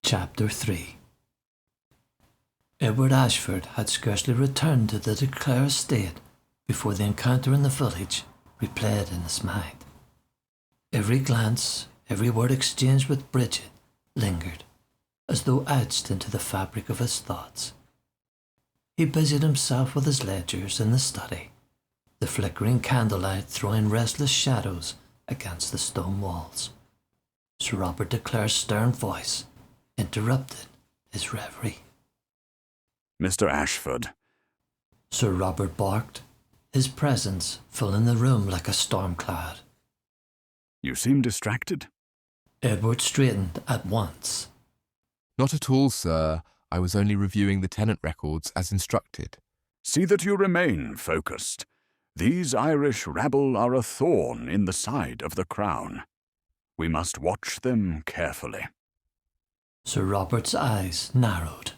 Chapter 3. Edward Ashford had scarcely returned to the de Clare estate before the encounter in the village replayed in his mind. Every glance, every word exchanged with Brigid lingered, as though etched into the fabric of his thoughts. He busied himself with his ledgers in the study, the flickering candlelight throwing restless shadows against the stone walls. Sir Robert de Clare's stern voice interrupted his reverie. Mr. Ashford. Sir Robert barked, his presence filling the room like a storm cloud. You seem distracted. Edward straightened at once. Not at all, sir. I was only reviewing the tenant records as instructed. See that you remain focused. These Irish rabble are a thorn in the side of the crown. We must watch them carefully. Sir Robert's eyes narrowed.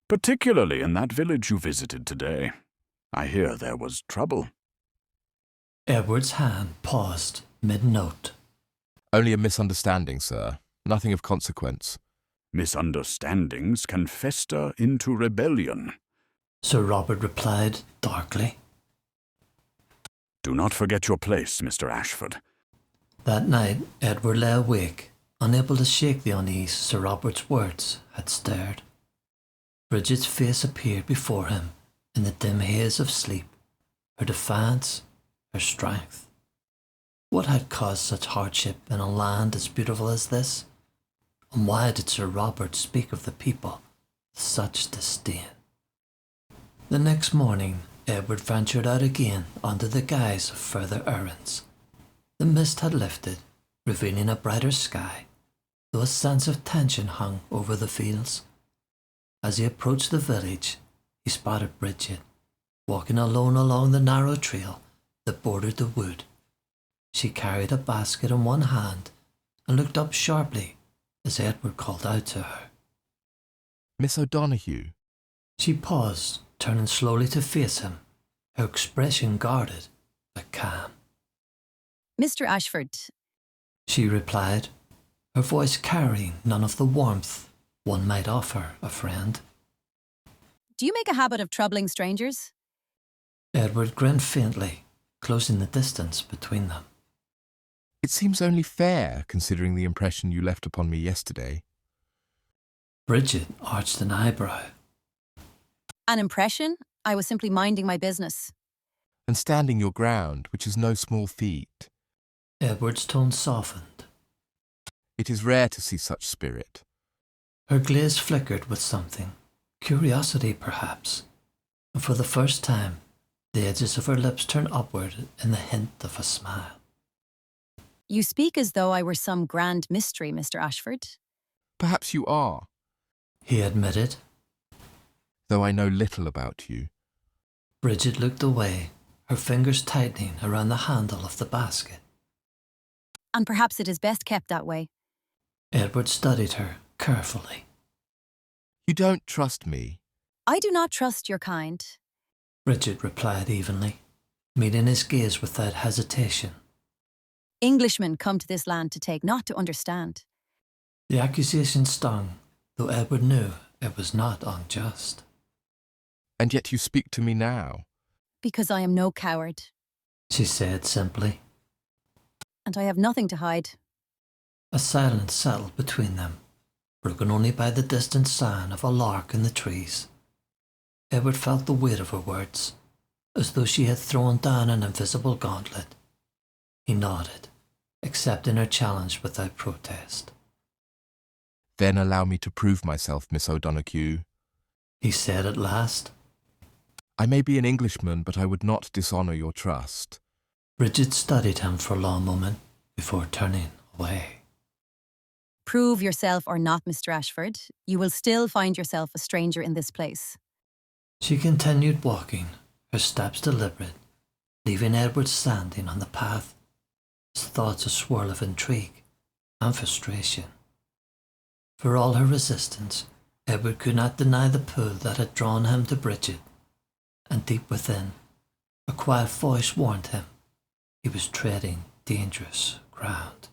Particularly in that village you visited today. I hear there was trouble. Edward's hand paused mid-note. Only a misunderstanding, sir. Nothing of consequence. Misunderstandings can fester into rebellion. Sir Robert replied darkly. Do not forget your place, Mr. Ashford. That night, Edward lay awake, unable to shake the unease Sir Robert's words had stirred. Brigid's face appeared before him in the dim haze of sleep, her defiance, her strength. What had caused such hardship in a land as beautiful as this? And why did Sir Robert speak of the people with such disdain? The next morning, Edward ventured out again under the guise of further errands. The mist had lifted, revealing a brighter sky, though a sense of tension hung over the fields. As he approached the village, he spotted Brigid, walking alone along the narrow trail that bordered the wood. She carried a basket in one hand and looked up sharply as Edward called out to her. Miss O'Donoghue. She paused, turning slowly to face him, her expression guarded but calm. Mr. Ashford. She replied, her voice carrying none of the warmth one might offer a friend. Do you make a habit of troubling strangers? Edward grinned faintly, closing the distance between them. It seems only fair, considering the impression you left upon me yesterday. Brigid arched an eyebrow. An impression? I was simply minding my business. And standing your ground, which is no small feat. Edward's tone softened. It is rare to see such spirit. Her glaze flickered with something, curiosity perhaps, and for the first time the edges of her lips turned upward in the hint of a smile. You speak as though I were some grand mystery, Mr. Ashford. Perhaps you are. He admitted. Though I know little about you. Brigid looked away, her fingers tightening around the handle of the basket. And perhaps it is best kept that way. Edward studied her carefully. You don't trust me. I do not trust your kind. Brigid replied evenly, meeting his gaze without hesitation. Englishmen come to this land to take, not to understand. The accusation stung, though Edward knew it was not unjust. And yet you speak to me now. Because I am no coward. She said simply. And I have nothing to hide. A silence settled between them, broken only by the distant sound of a lark in the trees. Edward felt the weight of her words, as though she had thrown down an invisible gauntlet. He nodded, accepting her challenge without protest. Then allow me to prove myself, Miss O'Donoghue. He said at last. I may be an Englishman, but I would not dishonour your trust. Brigid studied him for a long moment before turning away. Prove yourself or not, Mr. Ashford, you will still find yourself a stranger in this place. She continued walking, her steps deliberate, leaving Edward standing on the path, his thoughts a swirl of intrigue and frustration. For all her resistance, Edward could not deny the pull that had drawn him to Brigid, and deep within, a quiet voice warned him he was treading dangerous ground.